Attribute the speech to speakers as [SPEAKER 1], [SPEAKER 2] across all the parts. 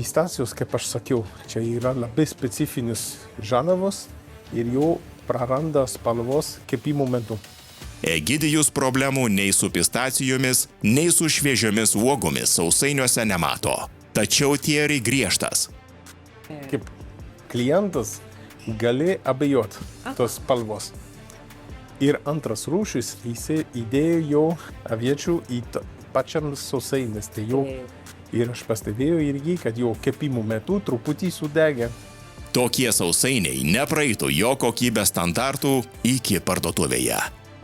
[SPEAKER 1] Pistacijos, kaip aš sakiau, čia yra labai specifinis žaliavos ir jo praranda spalvos kepimo metu.
[SPEAKER 2] Egidijus problemų nei su pistacijomis, nei su šviežiomis uogomis sausainiuose nemato. Tačiau Thierry griežtas.
[SPEAKER 1] Kaip klientas gali abejoti tos spalvos. Ir antras rūšis, jisai įdėjo jo aviečių į pačiam sausainis. Tai jo, ir aš pastebėjau irgi, kad jo kepimo metu truputį sudegė.
[SPEAKER 2] Tokie sausainiai nepraeitų jo kokybės standartų iki parduotuvėje.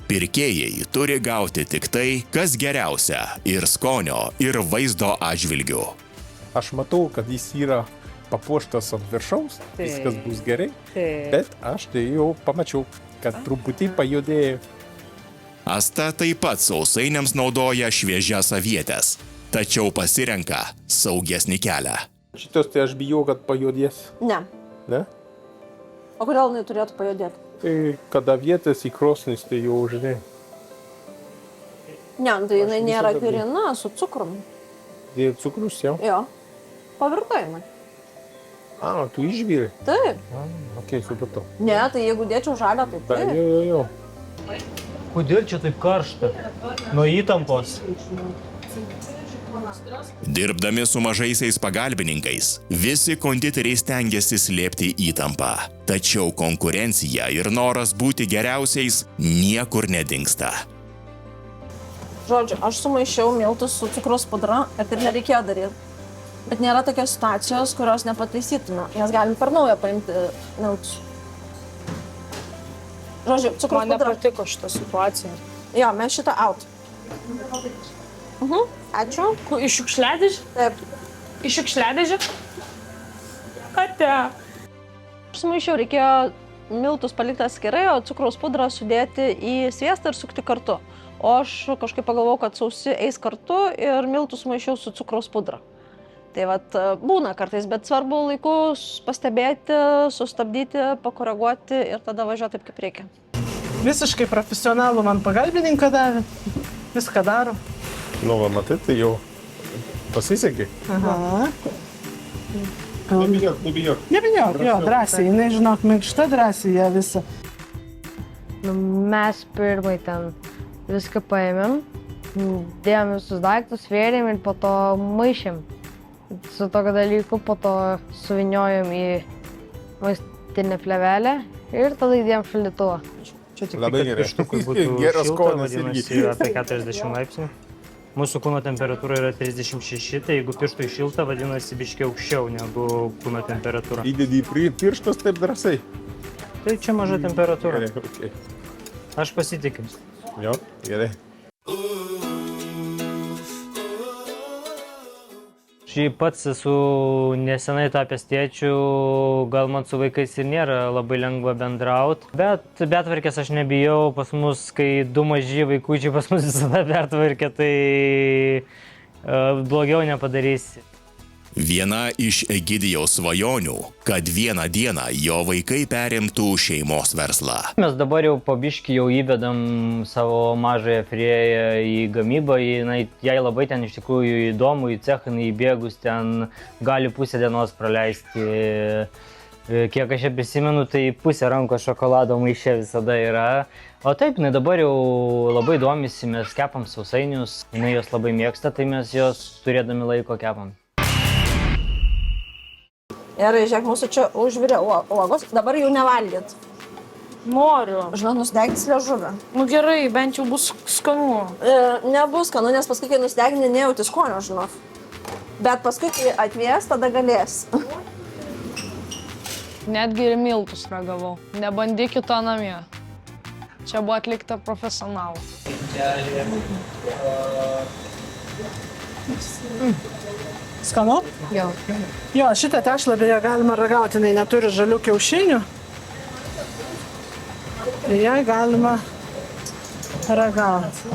[SPEAKER 2] Pirkėjai turi gauti tik tai, kas geriausia ir skonio, ir vaizdo atžvilgiu.
[SPEAKER 1] Aš matau, kad jis yra papuoštas ant viršaus, viskas bus gerai, bet aš tai jau pamačiau, kad truputį pajudėjo.
[SPEAKER 2] Asta taip pat sausainiams naudoja šviežias avietes, tačiau pasirenka saugesnį kelią.
[SPEAKER 1] Šitos tai aš bijau, kad pajudės.
[SPEAKER 3] Ne.
[SPEAKER 1] Ne?
[SPEAKER 3] O kodėl jinai turėtų pajudėti?
[SPEAKER 1] Tai kada vietas į krosnis, tai jau žinai.
[SPEAKER 3] Ne, tai jinai nėra
[SPEAKER 1] visada
[SPEAKER 3] pirina su cukrum.
[SPEAKER 1] Tai cukrus jau?
[SPEAKER 3] Jo. Pavirto jinai.
[SPEAKER 1] Tu išvyri?
[SPEAKER 3] Taip.
[SPEAKER 1] Okei, supratau.
[SPEAKER 3] Ne, tai jeigu dėčiau žalę, tai taip.
[SPEAKER 1] Jo.
[SPEAKER 4] Kodėl čia taip karšta? Nuo įtampos.
[SPEAKER 2] Dirbdami su mažaisiais pagalbininkais, visi konditeriai stengiasi slėpti įtampą. Tačiau konkurencija ir noras būti geriausiais niekur nedingsta.
[SPEAKER 3] Žodžiu, aš sumaišiau miltus su cukraus pudra ir taip nereikėjo daryti. Bet nėra tokios situacijos, kurios nepataisytume. Jas galim per naują paimti miltus. Žodžiu, cukraus
[SPEAKER 5] Man
[SPEAKER 3] pudra.
[SPEAKER 5] nepatiko šitą situaciją.
[SPEAKER 3] Jo, mes šitą out. Ačiū.
[SPEAKER 5] Iš šiukšliadėžį?
[SPEAKER 3] Taip.
[SPEAKER 5] Iš šiukšliadėžį? Ate.
[SPEAKER 3] Sumaišiau, reikėjo miltus palikti atskirai, o cukraus pudrą sudėti į sviestą ir sukti kartu. O aš kažkaip pagalvojau, kad sausi eis kartu ir miltus sumaišiau su cukraus pudra. Tai vat būna kartais, bet svarbu laiku pastebėti, sustabdyti, pakoreguoti ir tada važiuoti taip, kaip reikia.
[SPEAKER 6] Visiškai profesionalų man pagalbininką davė. Viską daro.
[SPEAKER 1] Va, matai, tai jau pasisekė.
[SPEAKER 6] Aha.
[SPEAKER 1] Nebijok.
[SPEAKER 6] Nebijok, jo, drąsiai. Jinai, žinok, minkšta drąsiai ją visą.
[SPEAKER 7] Mes pirmai ten viską paėmėm, dėjom visus daiktus, vėrėm ir po to maišėm. Su tokio dalyku po to suviniojom į maistinę plėvelę ir tada įdėjom šaldytuvą.
[SPEAKER 4] Čia tik
[SPEAKER 1] Labai
[SPEAKER 4] kad
[SPEAKER 1] gerai.
[SPEAKER 4] pištukui būtų
[SPEAKER 1] Geras
[SPEAKER 4] šilta,
[SPEAKER 1] skonis
[SPEAKER 4] vadinasi,
[SPEAKER 1] irgi.
[SPEAKER 4] apie 40 laipsnių. Mūsų kūno temperatūra yra 36, tai jeigu pirštui šilta, vadinasi biškiai aukščiau negu kūno temperatūra.
[SPEAKER 1] Įdedi į pirštus taip drąsiai.
[SPEAKER 4] Tai čia maža temperatūra.
[SPEAKER 1] Gerai, okei.
[SPEAKER 4] Aš pasitikiu.
[SPEAKER 1] Jo, gerai.
[SPEAKER 4] Šiaip pats esu nesenai tapęs tėčiu, gal man su vaikais ir nėra labai lengva bendrauti. Bet betvarkės aš nebijau, pas mus, kai du maži vaikučiai pas mus visada betvarkė, tai blogiau nepadarysi.
[SPEAKER 2] Viena iš Egidijaus svajonių, kad vieną dieną jo vaikai perimtų šeimos verslą.
[SPEAKER 4] Mes dabar jau po biškį jau įvedam savo mažąją frėją į gamybą, jai labai ten iš tikrųjų įdomu, į cechą, į bėgus, ten gali pusę dienos praleisti. Kiek aš prisimenu, tai pusė rankos šokolado maiše visada yra. O taip, dabar jau labai domisi, mes kepam sausainius, jinai jos labai mėgsta, tai mes jos turėdami laiko kepam.
[SPEAKER 3] Ir žiūrėk, mūsų čia užvirė uogos, dabar jau nevalgyt.
[SPEAKER 5] Noriu.
[SPEAKER 3] Žinau, nusidegins liežuvę.
[SPEAKER 5] Nu gerai, bent jau bus skanu.
[SPEAKER 3] Nebus skanu, nes paskui, kai nusidegini, nejauti skonio, žinok. Bet paskui, kai atvės, tada galės.
[SPEAKER 5] Netgi ir miltus ragavau. Nebandykit to namie. Čia buvo atlikta profesionalų.
[SPEAKER 6] Skanu?
[SPEAKER 7] Jo.
[SPEAKER 6] Jo, šitą tešlą beje galima ragauti, jinai neturi žalių kiaušinių. Ir ją galima ragauti.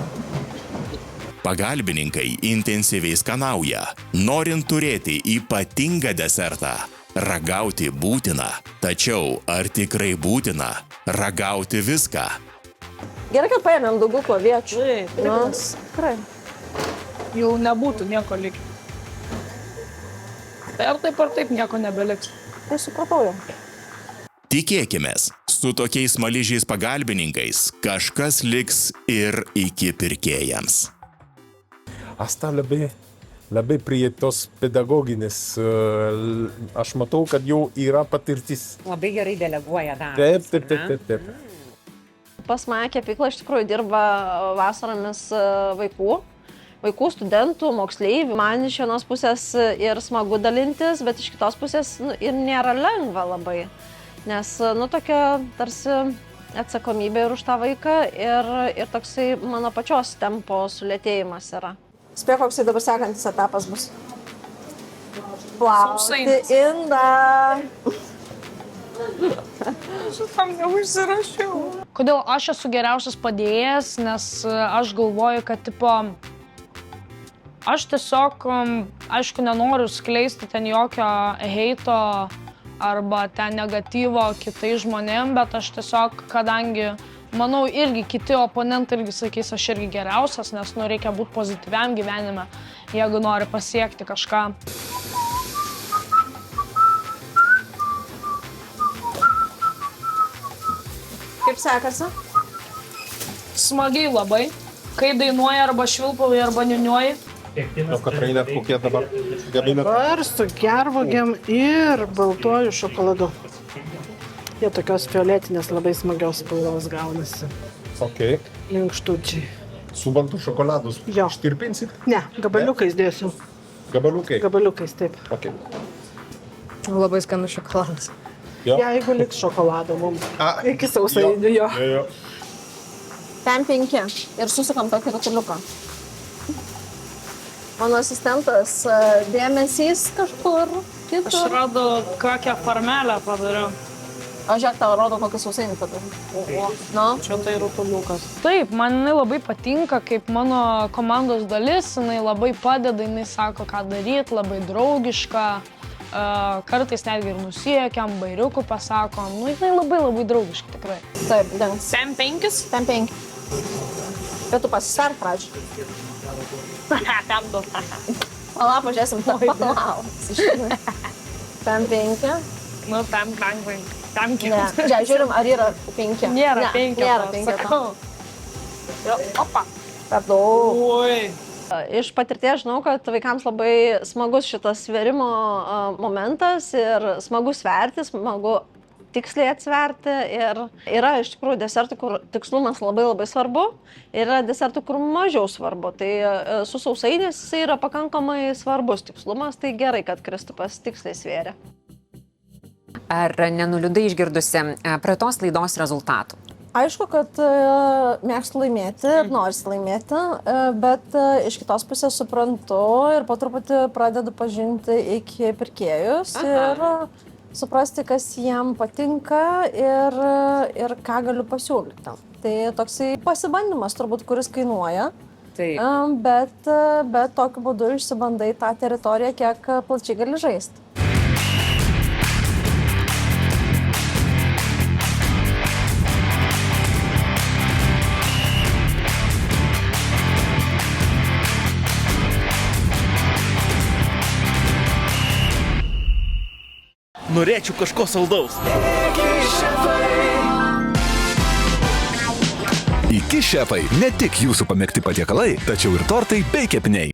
[SPEAKER 2] Pagalbininkai intensyviai skanauja, norint turėti ypatingą desertą. Ragauti būtina, tačiau ar tikrai būtina ragauti viską?
[SPEAKER 3] Gerai, kad paėmėm daugiau klaviečių.
[SPEAKER 5] Tikrai. Jau nebūtų nieko likę. Tai ar taip nieko nebeliks.
[SPEAKER 3] Tai supratau jau.
[SPEAKER 2] Tikėkimės, su tokiais smaližiais pagalbininkais kažkas liks ir iki pirkėjams.
[SPEAKER 1] Aš tą labai prie tos pedagoginės, aš matau, kad jau yra patirtis.
[SPEAKER 8] Labai gerai deleguoja darbus.
[SPEAKER 1] Taip.
[SPEAKER 3] Pas mane kepykla iš tikrųjų dirba vasaromis vaikų, studentų, moksleivių. Man iš vienos pusės ir smagu dalintis, bet iš kitos pusės ir nėra lengva labai. Nes, tokia tarsi atsakomybė ir už tą vaiką ir toksai mano pačios tempo sulėtėjimas yra. Spėk, koksai dabar sekantis etapas bus. Plauti indą.
[SPEAKER 5] Tam neužsirašiau. Kodėl aš esu geriausias padėjėjas, nes aš galvoju, kad aš tiesiog, aišku, nenoriu skleisti ten jokio heito arba ten negatyvo kitai žmonėm, bet aš tiesiog, kadangi, manau, irgi kiti oponentai irgi sakys, aš irgi geriausias, nes reikia būti pozityviam gyvenime, jeigu nori pasiekti kažką.
[SPEAKER 3] Kaip sekasi?
[SPEAKER 5] Smagiai labai. Kai dainuoji arba švilpauji arba niuniuoji.
[SPEAKER 1] O Katraina, kokie dabar gaminat?
[SPEAKER 6] Dabar su gervuogėm ir baltuoju šokoladu. Jie tokios fioletinės labai smagios spalvos gaunasi.
[SPEAKER 1] Ok.
[SPEAKER 6] Minkštučiai.
[SPEAKER 1] Su baltu šokoladu
[SPEAKER 6] Jo.
[SPEAKER 1] štirpinsit?
[SPEAKER 6] Ne, gabaliukais dėsiu.
[SPEAKER 1] Gabaliukai?
[SPEAKER 6] Gabaliukais, taip.
[SPEAKER 1] Ok.
[SPEAKER 7] Labai skanus šokoladas.
[SPEAKER 1] Jo.
[SPEAKER 6] Jeigu liks šokolado mums. Iki
[SPEAKER 1] Jo.
[SPEAKER 6] sausainių jo.
[SPEAKER 1] Jo.
[SPEAKER 3] Ten 5 ir susukam tokį rutuliuką. Mano asistentas dėmesys kažkur kitur.
[SPEAKER 5] Aš radau kokią formelę padariau.
[SPEAKER 3] O žiūrėk, tau rodo, kokį sausainį padariau. Nu?
[SPEAKER 6] Čia tai rutuliukas.
[SPEAKER 5] Taip, man jinai labai patinka, kaip mano komandos dalis, jinai labai padeda, jinai sako, ką daryti, labai draugiška. Kartais netgi ir nusiekiam, bairiukų pasakom. Jinai labai draugiška tikrai.
[SPEAKER 3] Taip, dengs.
[SPEAKER 5] Ten 5?
[SPEAKER 3] Ten 5. Bet tu pasisverk pradžią.
[SPEAKER 5] Ten 2.
[SPEAKER 3] Pala, pažiūrėsim, palauk. Ten 5.
[SPEAKER 5] Nu, ten 5. Ten 5.
[SPEAKER 3] Ne, žiūrim, ar yra 5.
[SPEAKER 5] Nėra 5.
[SPEAKER 3] Nėra 5.
[SPEAKER 5] Sakau. Opa.
[SPEAKER 3] Per daug.
[SPEAKER 5] Oi.
[SPEAKER 3] Iš patirties žinau, kad vaikams labai smagus šitas svėrimo momentas ir smagu sverti, smagu tiksliai atsverti. Ir yra iš tikrųjų desertų, kur tikslumas labai svarbu, ir yra desertų, kur mažiau svarbu. Tai su sausainiais jis yra pakankamai svarbus tikslumas, tai gerai, kad Kristupas tiksliai svėrė.
[SPEAKER 8] Ar nenuliūdai išgirdusi praeitos laidos rezultatų?
[SPEAKER 3] Aišku, kad mėgstu laimėti ir norisi laimėti, bet iš kitos pusės suprantu ir po truputį pradedu pažinti iki pirkėjus ir suprasti, kas jiem patinka ir ką galiu pasiūlyti. Tai toksai pasibandymas turbūt, kuris kainuoja, bet tokiu būdu išsibandai tą teritoriją, kiek plačiai gali žaisti.
[SPEAKER 9] Norėčiau kažko saldaus.
[SPEAKER 10] Iki šefai ne tik jūsų pamėgti patiekalai, tačiau ir tortai bei kepiniai.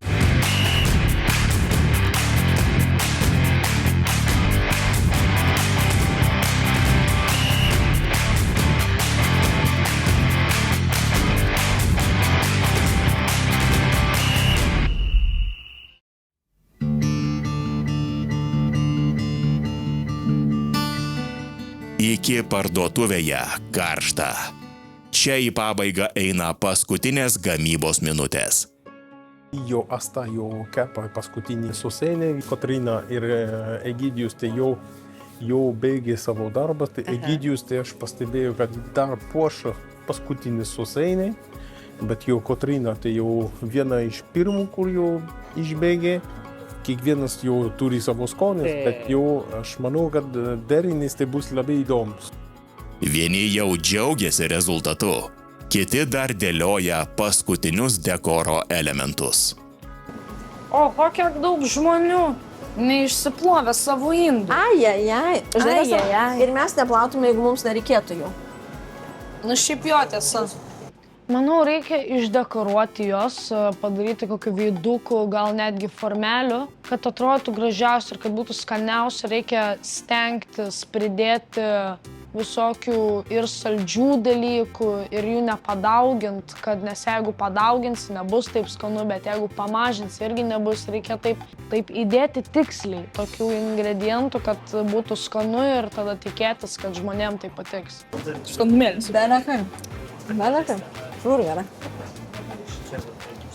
[SPEAKER 2] Iki parduotuvėje karšta. Čia į pabaigą eina paskutinės gamybos minutės.
[SPEAKER 1] Jo Asta jau kepa paskutinį sausainį. Kotryna ir Egidijus tai jau baigė savo darbą. Tai Egidijus tai aš pastebėjau, kad dar puoša paskutinį sausainį. Bet jau Kotryna tai jau viena iš pirmų, kur jau išbėgė. Kiekvienas jau turi savo skonis, bet jau aš manau, kad derinys tai bus labai įdomus.
[SPEAKER 2] Vieni jau džiaugiasi rezultatu, kiti dar dėlioja paskutinius dekoro elementus.
[SPEAKER 5] O, kiek daug žmonių. neišsiplovė savo indų.
[SPEAKER 3] Ai. Ir mes neplautume, jeigu mums nereikėtų jų.
[SPEAKER 5] Nu šiaip jo tiesa. Manau, reikia išdekoruoti jos, padaryti kokį veidukų, gal netgi formelių, kad atrodytų gražiausia ir kad būtų skaniausia, reikia stengtis pridėti visokių ir saldžių dalykų ir jų nepadaugint, nes jeigu padauginsi, nebus taip skanu, bet jeigu pamažinsi, irgi nebus, reikia taip įdėti tiksliai tokių ingredientų, kad būtų skanu ir tada tikėtis, kad žmonėm tai patiks. Skanumėlis.
[SPEAKER 3] Belekai. Žur gerai.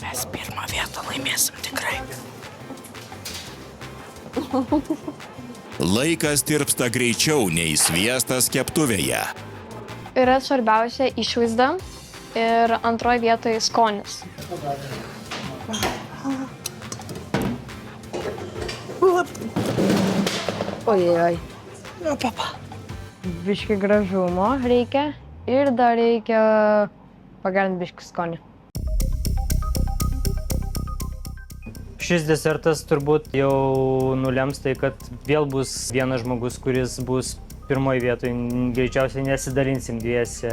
[SPEAKER 5] Mes pirmą vietą laimėsim tikrai.
[SPEAKER 2] Laikas tirpsta greičiau nei sviestas keptuvėje.
[SPEAKER 7] Yra svarbiausia išvaizda ir antroje vietoje skonis. Ojoj. Biški gražumo reikia ir dar reikia pagerinti biški skonį.
[SPEAKER 4] Šis desertas turbūt jau nulems tai, kad vėl bus vienas žmogus, kuris bus pirmoje vietoje. Greičiausiai nesidalinsim dviese.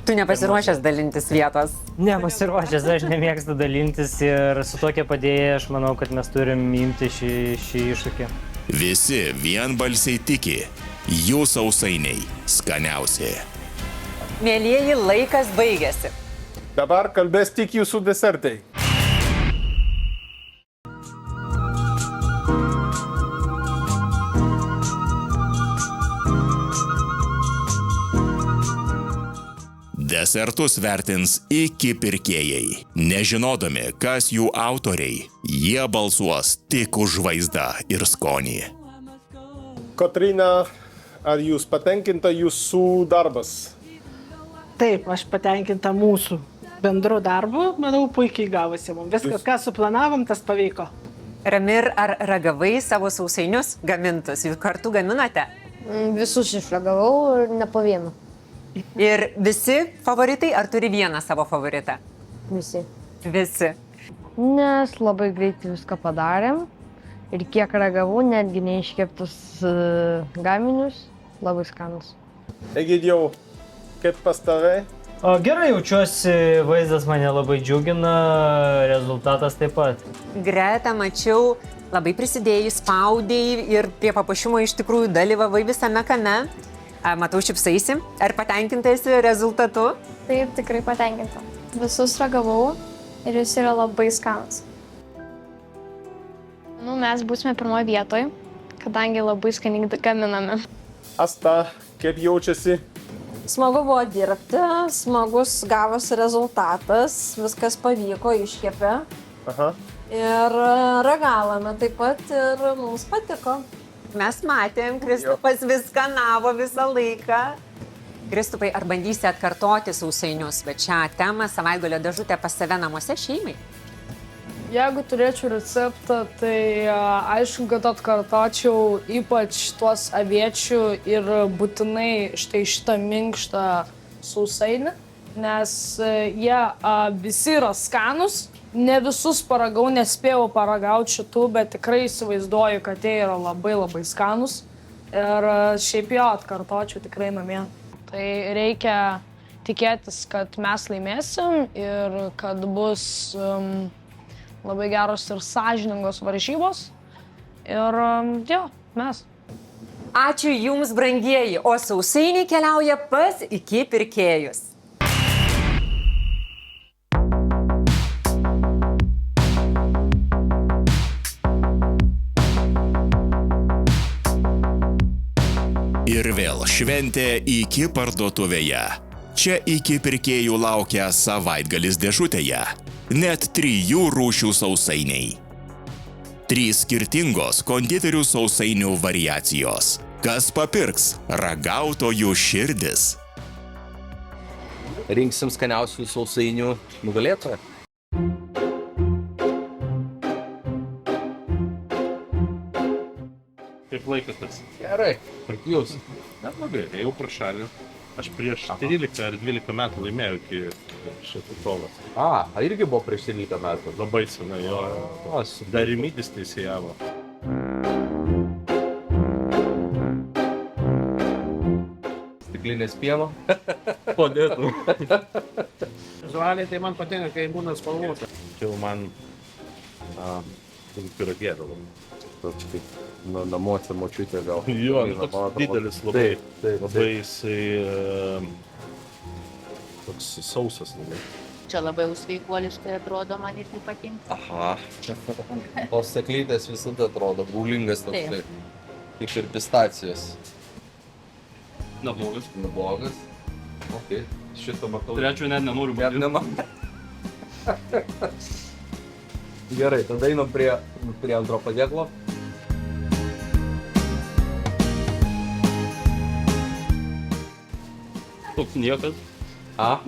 [SPEAKER 8] Tu nepasiruošęs dalintis vietos.
[SPEAKER 4] Nepasiruošęs, aš nemėgstu dalintis ir su tokia padėja aš manau, kad mes turim imti šį iššūkį.
[SPEAKER 2] Visi vienbalsiai tiki, jų sausainiai skaniausi.
[SPEAKER 8] Mėlyjeji, laikas baigėsi.
[SPEAKER 1] Dabar kalbės tik jūsų desertai.
[SPEAKER 2] Desertus vertins iki pirkėjai. Nežinodami, kas jų autoriai, jie balsuos tik už vaizdą ir skonį.
[SPEAKER 1] Kotryna, ar jūs patenkinta jūsų darbas?
[SPEAKER 6] Taip, aš patenkinta mūsų bendru darbu, manau, puikiai gavosi mums. Viskas, ką suplanavom, tas pavyko.
[SPEAKER 8] Ramir, ar ragavai savo sausainius gamintus? Jūs kartu gaminate?
[SPEAKER 7] Visus išragavau ir ne po vieną.
[SPEAKER 8] Ir visi favoritai, ar turi vieną savo favoritą?
[SPEAKER 7] Visi.
[SPEAKER 8] Visi.
[SPEAKER 7] Nes labai greitai viską padarėm ir kiek ragavau, netgi neiškeptus gaminius, labai skanus.
[SPEAKER 1] Egidijau, kaip pas tave?
[SPEAKER 4] Gerai jaučiuosi, vaizdas mane labai džiugina, rezultatas taip pat.
[SPEAKER 8] Greta, mačiau, labai prisidėjai, spaudėjai ir prie papuošimo iš tikrųjų dalyvavai visame kame. Matau, šypsaisi. Ar patenkinta esi rezultatu?
[SPEAKER 11] Taip, tikrai patenkinta. Visus ragavau ir jis yra labai skanus. Mes būsime pirmoje vietoje, kadangi labai skaniai gaminame.
[SPEAKER 1] Asta, kaip jaučiasi?
[SPEAKER 3] Smagu buvo dirbti, smagus gavosi rezultatas, viskas pavyko, iškepė.
[SPEAKER 1] Aha.
[SPEAKER 3] Ir ragavome taip pat ir mums patiko.
[SPEAKER 8] Mes matėm, Kristupas vis skanavo visą laiką. Kristupai, ar bandysi atkartoti sausainius, bet šią temą savaitgalio dėžutę pas save namuose šeimai?
[SPEAKER 5] Jeigu turėčiau receptą, tai aišku, kad atkartočiau ypač tuos aviečių ir būtinai šitą minkštą sausainį, nes jie visi yra skanus. Ne visus paragau, nespėjau paragauti šitų, bet tikrai įsivaizduoju, kad jie yra labai labai skanus. Ir šiaip jo atkartočiau tikrai namie. Tai reikia tikėtis, kad mes laimėsim ir kad bus labai geros ir sąžiningos varžybos. Ir jo, mes.
[SPEAKER 8] Ačiū Jums, brangieji, o sausainiai keliauja pas iki pirkėjus.
[SPEAKER 2] Ir vėl šventė iki parduotuvėje. Čia iki pirkėjų laukia savaitgalis dėžutėje. Net 3 rūšių sausainiai. 3 skirtingos konditerių sausainių variacijos. Kas papirks ragautojų širdis?
[SPEAKER 9] Rinksim skaniausių sausainių nugalėtoją.
[SPEAKER 12] Kaip laikas tas?
[SPEAKER 9] Gerai, kaip jūs?
[SPEAKER 12] Neblogai, ėjau pro šalį. Aš prieš 13 ar 12 metų laimėjau iki šito kovas.
[SPEAKER 9] Irgi buvo prieš 13 metų.
[SPEAKER 12] Labai senai, jo. Dar Rimydis teisėjavo.
[SPEAKER 9] stiklinės pieno.
[SPEAKER 12] Padėtų.
[SPEAKER 6] Vizualiai tai man patinka, kai būna spalvota.
[SPEAKER 12] Čia jau man piragėdavo.
[SPEAKER 9] Toks kaip namuose močiutė gal.
[SPEAKER 12] Jo, toks didelis labai.
[SPEAKER 9] Taip.
[SPEAKER 12] Labai jisai toks sausas labai.
[SPEAKER 13] Čia labai sveikuoliškai atrodo, man irgi patinka.
[SPEAKER 9] Aha. Tos seklytės visada atrodo būlingas toksai. Kaip ir pistacijos.
[SPEAKER 12] Neblogas.
[SPEAKER 9] Neblogas. Ok. Šitą matau.
[SPEAKER 12] Trečio net nenoriu
[SPEAKER 9] Net
[SPEAKER 12] būti.
[SPEAKER 9] nenoriu. Gerai, tada einam prie antro patiekalo.
[SPEAKER 12] Toks niekas.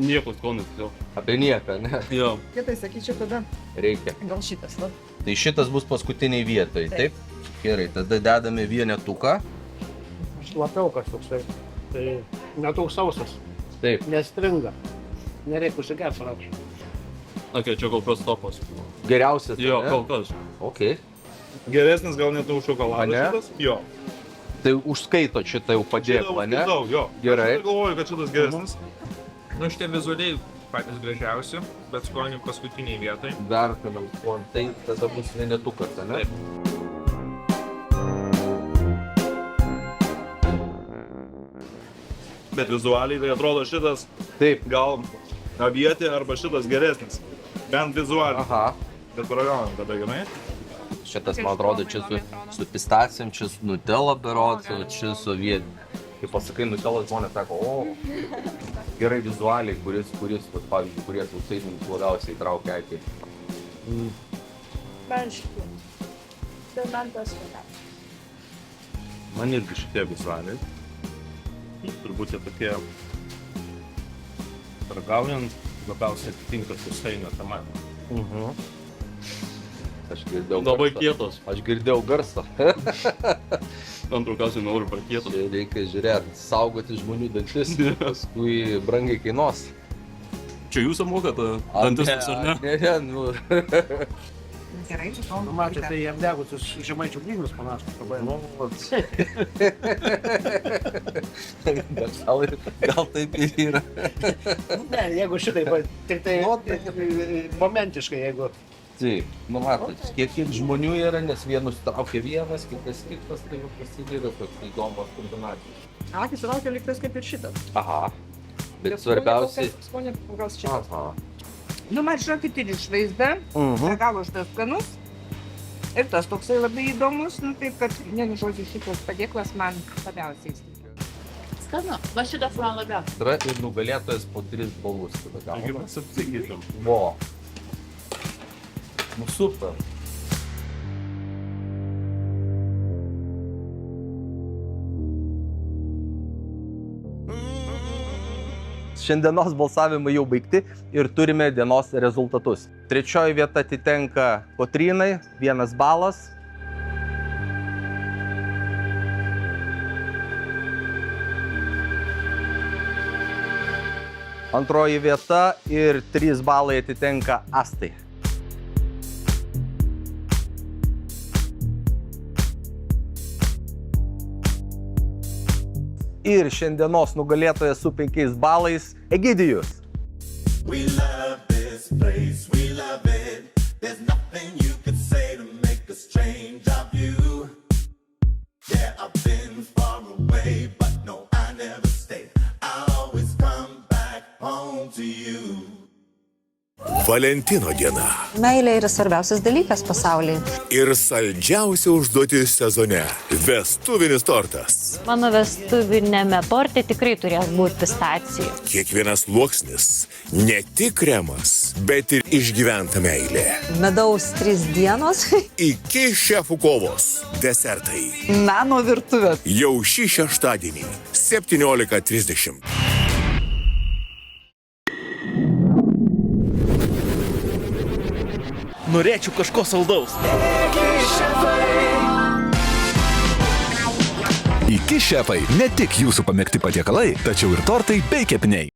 [SPEAKER 12] Nieko skonis jau.
[SPEAKER 9] Apie nieką, ne?
[SPEAKER 12] Jo.
[SPEAKER 6] Tai sakyčiau, tada
[SPEAKER 9] Reikia.
[SPEAKER 6] gal šitas, va.
[SPEAKER 9] Tai šitas bus paskutiniai vietoj, taip? Gerai, tada dedame vienetuką.
[SPEAKER 6] Šlapiaukas toksai. Tai netoks sausas.
[SPEAKER 9] Taip.
[SPEAKER 6] Nestringa. Nereikia užsigert rašau.
[SPEAKER 12] Ok, čia kol kas topas.
[SPEAKER 9] Geriausias,
[SPEAKER 12] Jo,
[SPEAKER 9] ne?
[SPEAKER 12] kol kas.
[SPEAKER 9] Ok.
[SPEAKER 12] Geresnis gal net už šokoladą
[SPEAKER 9] Ane?
[SPEAKER 12] šitas? Jo.
[SPEAKER 9] Tai užskaito šitą jau padėklą, ne?
[SPEAKER 12] Daug, jo.
[SPEAKER 9] Gerai.
[SPEAKER 12] Aš galvoju, kad šitas geresnis.
[SPEAKER 14] Nu, šitie vizualiai patys gražiausi, bet skoniai paskutiniai vietai.
[SPEAKER 9] Vertinam skon, tai tada bus vienetukas, ne?
[SPEAKER 14] Taip.
[SPEAKER 12] Bet vizualiai tai atrodo šitas
[SPEAKER 9] Taip.
[SPEAKER 12] gal avietė arba šitas geresnis. Bent vizualiai.
[SPEAKER 9] Aha.
[SPEAKER 12] Bet paragaujam tada, gerai?
[SPEAKER 9] Šitas, man atrodo, čia su pistacijom, čia su Nutella berods, o čia su vietinė. Kai pasakai Nutella, žmonės sako, o, gerai vizualiai, kuris, pavyzdžiui, kurie sausainius labiausiai traukia akį.
[SPEAKER 11] Man šitie. Tai man tas vienas.
[SPEAKER 12] Man irgi šitie vizualiai. Turbūt jie tokie paragaujant labiausiai atitinka sausainio temą.
[SPEAKER 9] Aš girdėjau
[SPEAKER 12] Labai
[SPEAKER 9] garsą.
[SPEAKER 12] kietos.
[SPEAKER 9] Aš girdėjau garsą.
[SPEAKER 12] Antrų kasų noriu per kietos.
[SPEAKER 9] Reikia žiūrėti, saugoti žmonių dantis, paskui brangiai kainuos.
[SPEAKER 12] Čia jūs mokat dantis, ar ne?
[SPEAKER 9] Ne, nu.
[SPEAKER 6] Gerai, nu, matė, tai jam degusius žemaičių blynus panašus pabaigė.
[SPEAKER 9] Gal taip ir yra.
[SPEAKER 6] Ne, jeigu šitai, tik tai momentiškai, jeigu...
[SPEAKER 9] Taip, nu matot, kiek žmonių yra, nes vienus traukia vienas, kitas, tai pasidėra toks įdomas kombinacijos.
[SPEAKER 6] Akis traukia liktas kaip ir šitas.
[SPEAKER 9] Aha, bet svarbiausiai...
[SPEAKER 6] Skonė gal šitas.
[SPEAKER 9] Aha.
[SPEAKER 15] Nu, man žinokit ir išvaizda, be galo šitas skanus. Ir tas toksai labai įdomus, nu taip, kad, vienu žodžiu, šitas padėklas man labiausiai įstikė.
[SPEAKER 13] Skanu, va šitas man labiausiai.
[SPEAKER 9] Yra ir nugalėtojas po 3 balus.
[SPEAKER 12] Taigi mes apsigytum.
[SPEAKER 9] Vo. Nu super. Šiandienos balsavimai jau baigti ir turime dienos rezultatus. Trečioji vieta atitenka Kotrynai, 1 balas. Antroji vieta ir 3 balai atitenka Astai. Ir šiandienos nugalėtojas su 5 balais Egidijus.
[SPEAKER 16] We love this place, we love it. There's nothing you could say to make us change our view. Yeah, I've been far away, but no, I never stay. I always come back home to you.
[SPEAKER 10] Valentino diena.
[SPEAKER 8] Meilė yra svarbiausias dalykas pasaulyje.
[SPEAKER 10] Ir saldžiausia užduotis sezone – vestuvinis tortas.
[SPEAKER 17] Mano vestuvinėme torte tikrai turės būti pistacijų.
[SPEAKER 10] Kiekvienas sluoksnis – ne tik kremas, bet ir išgyventa meilė.
[SPEAKER 8] Medaus 3 dienos.
[SPEAKER 10] Iki šefų kovos. Desertai.
[SPEAKER 8] Meno virtuvė.
[SPEAKER 10] Jau šį šeštadienį 17:30.
[SPEAKER 18] Norėčiau kažko saldaus.
[SPEAKER 10] Iki šefai – ne tik jūsų pamėgti patiekalai, tačiau ir tortai bei kepiniai.